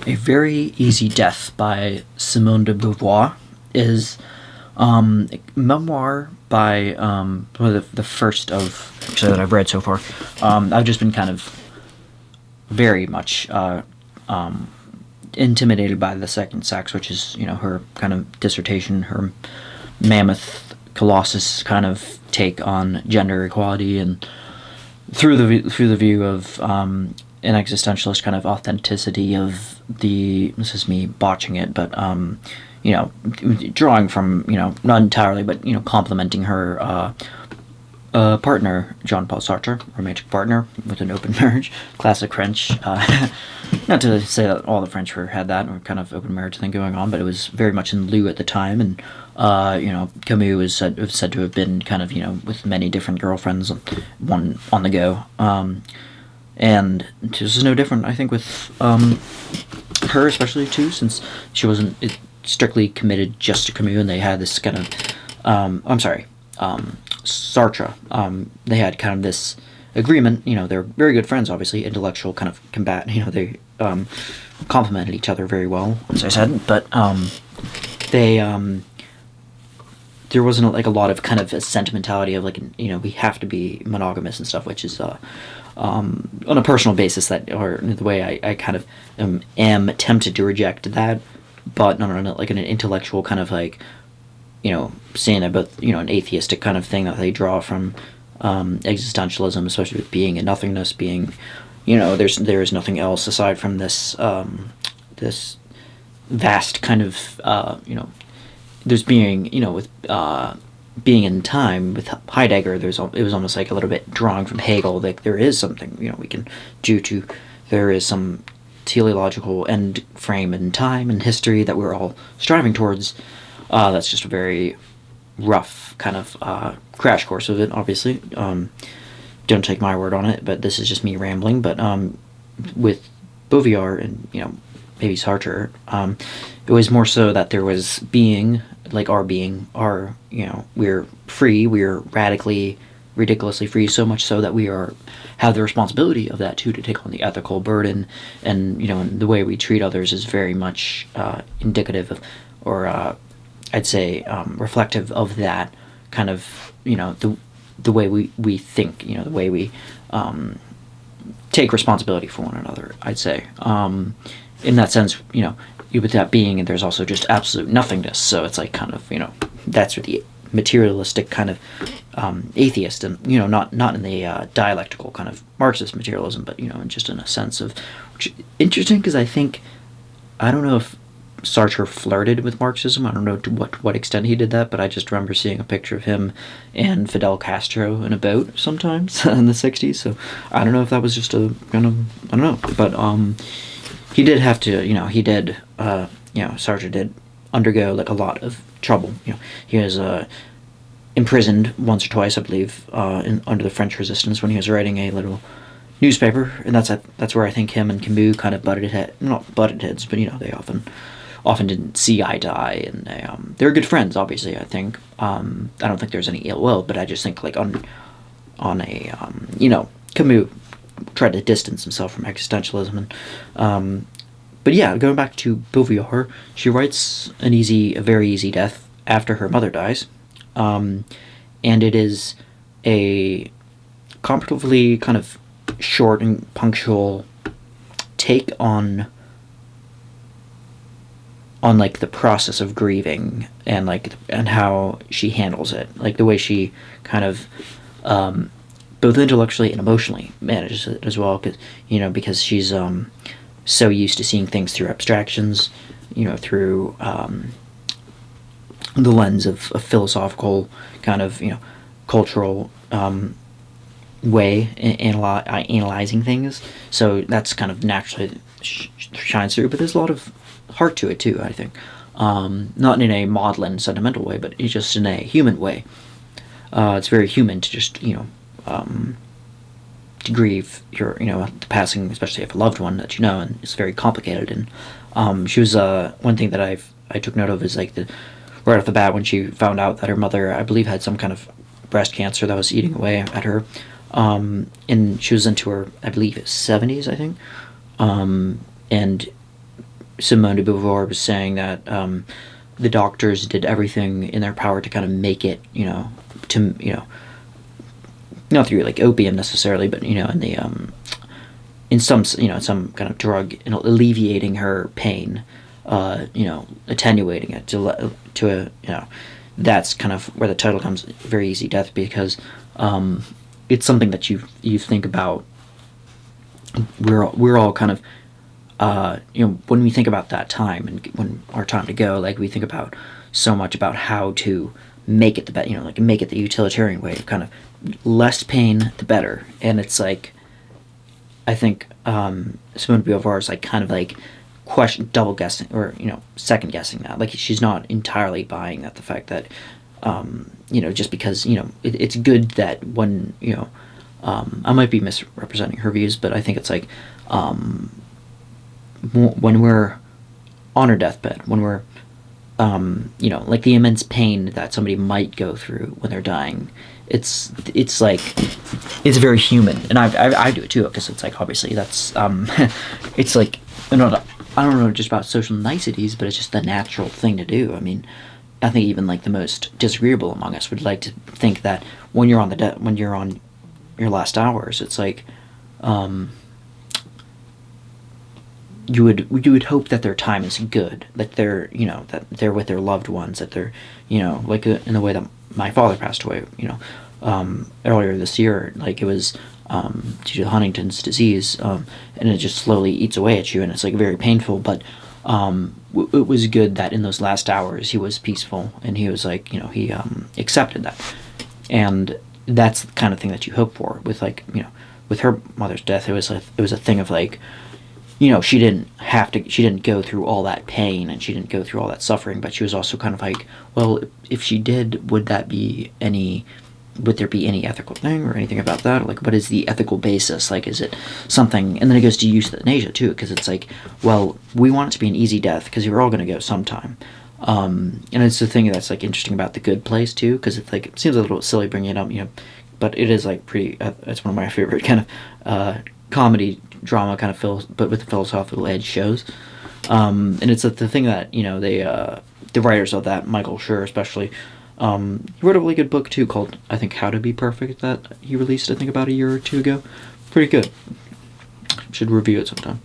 A Very Easy Death by Simone de Beauvoir is a memoir by one of the first of actually that I've read so far. I've just been kind of very much intimidated by the second sex, which is her kind of dissertation, her mammoth colossus kind of take on gender equality, and through the view of an existentialist kind of authenticity of this is me botching it, but drawing from not entirely, but complimenting her partner, Jean-Paul Sartre, romantic partner with an open marriage, classic French. Not to say that all the French had that or kind of open marriage thing going on, but it was very much in lieu at the time. And Camus was said to have been kind of with many different girlfriends, one on the go. And this is no different, I think, with her especially too, since she wasn't strictly committed just to Camus, and they had this kind of Sartre. They had kind of this agreement. They're very good friends, obviously, intellectual kind of combat. They complemented each other very well, as I said. But they there wasn't like a lot of kind of a sentimentality of like we have to be monogamous and stuff, which is on a personal basis that, or the way I kind of am tempted to reject that, but not on like an intellectual kind of like saying about an atheistic kind of thing that they draw from existentialism, especially with being and nothingness, being there is nothing else aside from this this vast kind of there's being with being in time with Heidegger. It was almost like a little bit drawing from Hegel, like there is something we can do to, there is some teleological end frame in time and history that we're all striving towards. That's just a very rough kind of crash course of it, obviously. Don't take my word on it, but this is just me rambling. But with Beauvoir and maybe Sartre, it was more so that there was being, like our being, we're free, we're radically, ridiculously free, so much so that we have the responsibility of that too, to take on the ethical burden, and and the way we treat others is very much indicative of, or I'd say reflective of that kind of the way we think, the way we take responsibility for one another, I'd say. In that sense, with that being, and there's also just absolute nothingness. So it's like kind of that's what the materialistic kind of atheist, and not in the dialectical kind of Marxist materialism, but just in a sense of, which is interesting, because I don't know if Sartre flirted with Marxism. I don't know to what extent he did that, but I just remember seeing a picture of him and Fidel Castro in a boat sometimes in the 60s. So I don't know if that was just a kind of, I don't know, but he did have to, Sartre did undergo like a lot of trouble. He was imprisoned once or twice, I believe, under the French Resistance, when he was writing a little newspaper, and that's where I think him and Camus kind of not butted heads, but they often didn't see eye to eye, and they were good friends, obviously. I think I don't think there's any ill will, but I just think like on a Camus tried to distance himself from existentialism, and but yeah, going back to Beauvoir, she writes a very easy death after her mother dies, and it is a comparatively kind of short and punctual take on like the process of grieving, and and how she handles it, like the way she kind of both intellectually and emotionally manages it as well, because she's so used to seeing things through abstractions, through the lens of a philosophical kind of cultural way analyzing things. So that's kind of naturally shines through, but there's a lot of heart to it too, I think. Not in a maudlin, sentimental way, but just in a human way. It's very human to just to grieve the passing, especially of a loved one that and it's very complicated. And she was one thing that I took note of is like right off the bat, when she found out that her mother, I believe, had some kind of breast cancer that was eating away at her, and she was into her, I believe, 70s, I think, and Simone de Beauvoir was saying that the doctors did everything in their power to kind of make it, not through like opium necessarily, but in the in some kind of drug, alleviating her pain, attenuating it to a that's kind of where the title comes, Very Easy Death, because it's something that you think about. We're all kind of when we think about that time and when our time to go, like we think about so much about how to make it the better, like make it the utilitarian way of kind of less pain the better. And it's like, I think Simone de Beauvoir is like kind of like double guessing, or second guessing that, like she's not entirely buying that, the fact that just because it's good that when I might be misrepresenting her views, but I think it's like when we're on our deathbed, when we're like the immense pain that somebody might go through when they're dying, it's like it's very human, and I do it too, because it's like, obviously that's it's like, I don't know just about social niceties, but it's just the natural thing to do. I mean, I think even like the most disagreeable among us would like to think that when you're when you're on your last hours, it's like you would hope that their time is good, that they're that they're with their loved ones, that they're like in the way that my father passed away earlier this year. Like, it was due to Huntington's disease, and it just slowly eats away at you, and it's like very painful, but it was good that in those last hours he was peaceful, and he was like, he accepted that. And that's the kind of thing that you hope for with, like, with her mother's death. It was a thing of like, she didn't go through all that pain, and she didn't go through all that suffering, but she was also kind of like, well, if she did, would there be any ethical thing or anything about that? Like, what is the ethical basis? Like, is it something? And then it goes to euthanasia too, because it's like, well, we want it to be an easy death because we're all going to go sometime. And it's the thing that's like interesting about The Good Place too, because it's like, it seems a little silly bringing it up, but it is like pretty. It's one of my favorite kind of comedy drama kind of but with the philosophical edge shows. And it's the thing that they the writers of that, Michael Schur especially, he wrote a really good book too called, I think, How to Be Perfect, that he released, I think, about a year or two ago. Pretty good. Should review it sometime.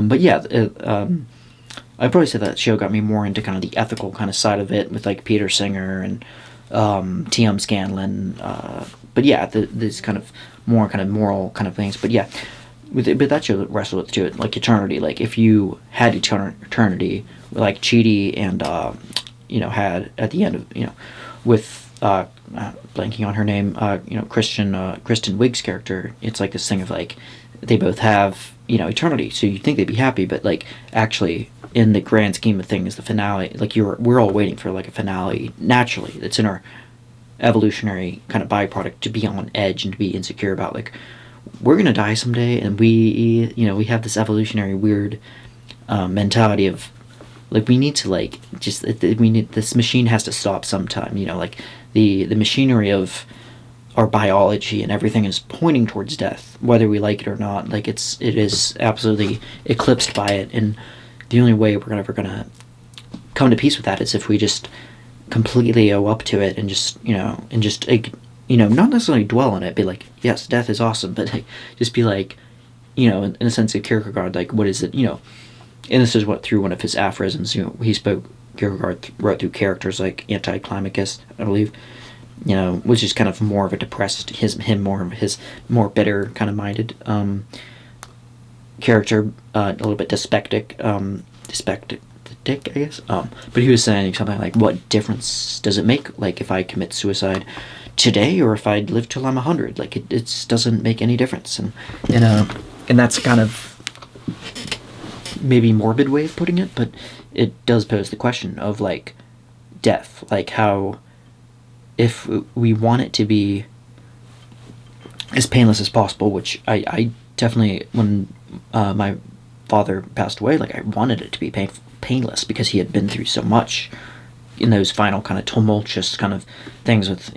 But yeah, I'd probably say that show got me more into kind of the ethical kind of side of it, with like Peter Singer and T.M. Scanlon. But yeah, this kind of more kind of moral kind of things. But yeah, but that show wrestled with too, like eternity. Like, if you had eternity, like Chidi and had at the end of with blanking on her name, Kristen Wiig's character. It's like this thing of like, they both have eternity, so you'd think they'd be happy, but like, actually, in the grand scheme of things, the finale, like, we're all waiting for like a finale naturally. It's in our evolutionary kind of byproduct to be on edge and to be insecure about, like, we're gonna die someday, and we have this evolutionary weird mentality of like, we need to like just this machine has to stop sometime. Like, the machinery of our biology and everything is pointing towards death, whether we like it or not. Like, it is absolutely eclipsed by it, and the only way we're ever gonna come to peace with that is if we just completely owe up to it, and just not necessarily dwell on it, be like, yes, death is awesome, but like, just be like, in a sense of Kierkegaard, like, what is it, and this is what, through one of his aphorisms, Kierkegaard wrote through characters like Anticlimacus, I believe, was just kind of more of a depressed, more bitter kind of minded character, a little bit dyspeptic, I guess. But he was saying something like, what difference does it make, like, if I commit suicide today or if I live till I'm 100? Like, it doesn't make any difference. And that's kind of maybe morbid way of putting it, but it does pose the question of like death, like how, if we want it to be as painless as possible, which I definitely, when my father passed away, like, I wanted it to be painless, because he had been through so much in those final kind of tumultuous kind of things with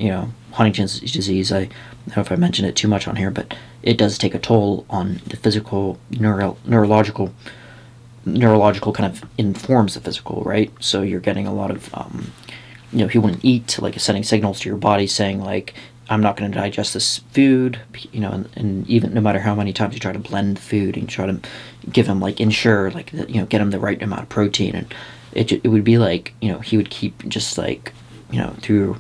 Huntington's disease. I don't know if I mentioned it too much on here, but it does take a toll on the physical, neurological neurological kind of informs the physical, right? So you're getting a lot of, he wouldn't eat, like sending signals to your body saying like, I'm not going to digest this food, and even no matter how many times you try to blend food and you try to give him like ensure like get him the right amount of protein, and it would be like he would keep just like through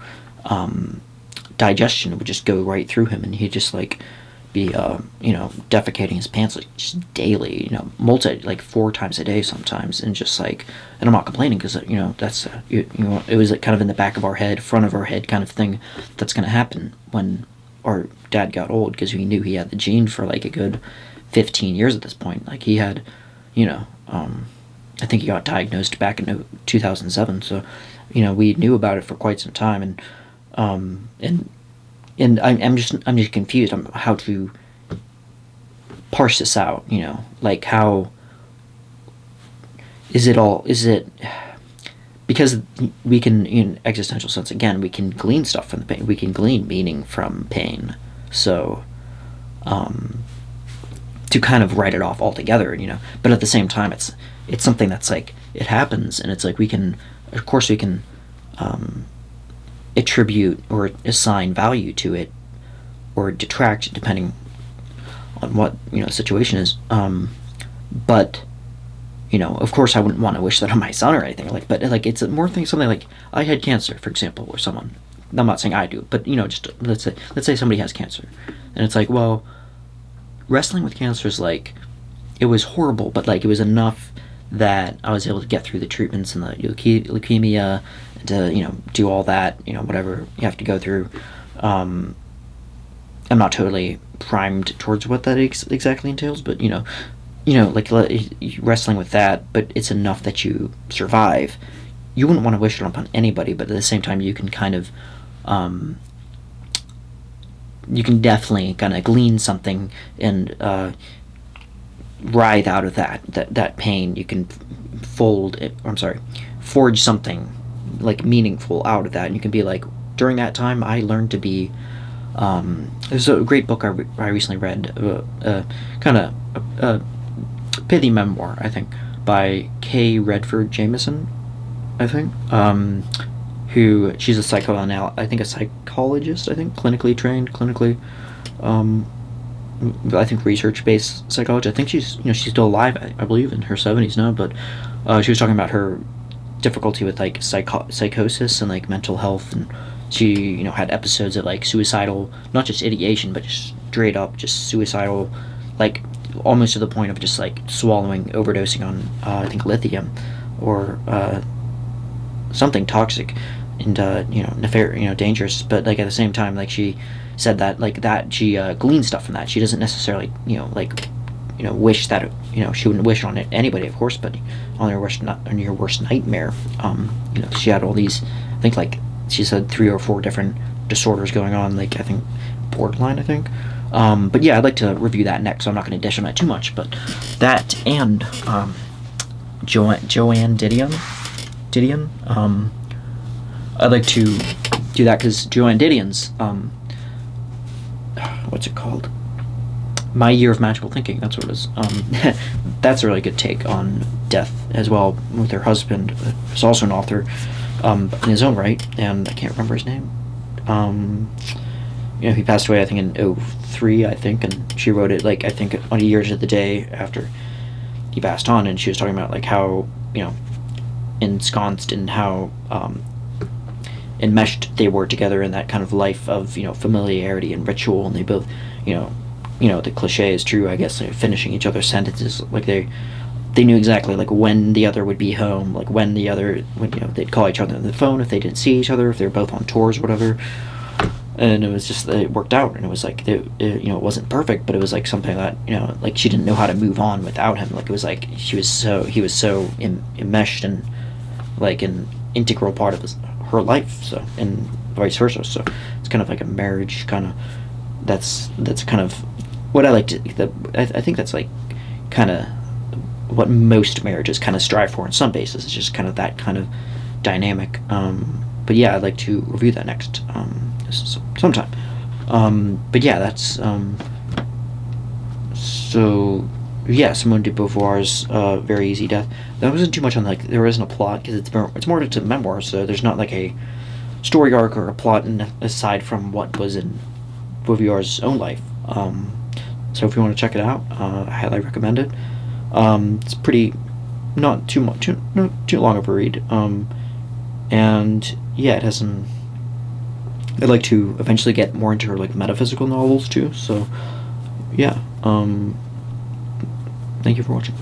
digestion, it would just go right through him, and he'd just like be defecating his pants like just daily, multi like 4 times a day sometimes, and just like, and I'm not complaining because that's it was like kind of in the back of our head, front of our head kind of thing that's gonna happen when our dad got old, because we knew he had the gene for like a good 15 years at this point. Like he had, I think he got diagnosed back in 2007, so we knew about it for quite some time, and I'm just confused on how to parse this out. Like how is it because we can, in existential sense, again, we can glean stuff from the pain. We can glean meaning from pain. So to kind of write it off altogether, but at the same time, it's something that's like, it happens, and it's like we can attribute or assign value to it, or detract depending on what the situation is. But of course, I wouldn't want to wish that on my son or anything like. But like, it's more thing, something like I had cancer, for example, or someone. I'm not saying I do, but just let's say somebody has cancer, and it's like, well, wrestling with cancer is like, it was horrible, but like it was enough that I was able to get through the treatments and the leukemia, to do all that, whatever you have to go through. I'm not totally primed towards what that exactly entails, but like wrestling with that, but it's enough that you survive. You wouldn't want to wish it upon anybody, but at the same time, you can kind of you can definitely kind of glean something and writhe out of that pain. You can forge something like meaningful out of that, and you can be like, during that time I learned to be there's a great book I recently read, kind of a pithy memoir, I think, by Kay Redford Jameson, I think, who, she's a psychologist, I think, clinically trained, I think research-based psychologist. I think she's still alive, I believe, in her 70s now, but she was talking about her difficulty with like psychosis and like mental health, and she had episodes of like suicidal, not just ideation, but just straight up just suicidal, like almost to the point of just like overdosing on I think lithium or something toxic and dangerous. But like at the same time, like she said that like that she gleaned stuff from that. She doesn't necessarily wish that she wouldn't wish on it anybody, of course, but on your worst nightmare, she had all these, I think, like she said 3 or 4 different disorders going on, like I think borderline, I think. But yeah, I'd like to review that next, so I'm not going to dish on that too much. But that and Joanne Didion. I'd like to do that because Joanne Didion's what's it called? My Year of Magical Thinking. That's what it is. That's a really good take on death as well, with her husband, who's also an author in his own right, and I can't remember his name. He passed away, I think, in 2003, I think, and she wrote it, like, I think, on a year to the day after he passed on, and she was talking about, like, how, ensconced and how enmeshed they were together in that kind of life of, familiarity and ritual, and they both, the cliche is true, I guess, finishing each other's sentences, like, they knew exactly, like, when the other would be home, like, when the other would, they'd call each other on the phone if they didn't see each other, if they were both on tours or whatever. And it was just, it worked out, and it was like, it wasn't perfect, but it was like something that, like, she didn't know how to move on without him. Like, it was like he was so enmeshed and like an integral part of her life, so, and vice versa. So it's kind of like a marriage kind of, that's kind of what I like to, I think that's like kind of what most marriages kind of strive for in some basis. It's just kind of that kind of dynamic. But yeah, I'd like to review that next sometime. But yeah, that's so yeah, Simone de Beauvoir's Very Easy Death. That wasn't too much on like there isn't a plot because it's more just a memoir, so there's not like a story arc or a plot aside from what was in Beauvoir's own life. So if you want to check it out, I highly recommend it. It's pretty not too much not too long of a read. And yeah, it has some. I'd like to eventually get more into her like metaphysical novels too. So yeah. Thank you for watching.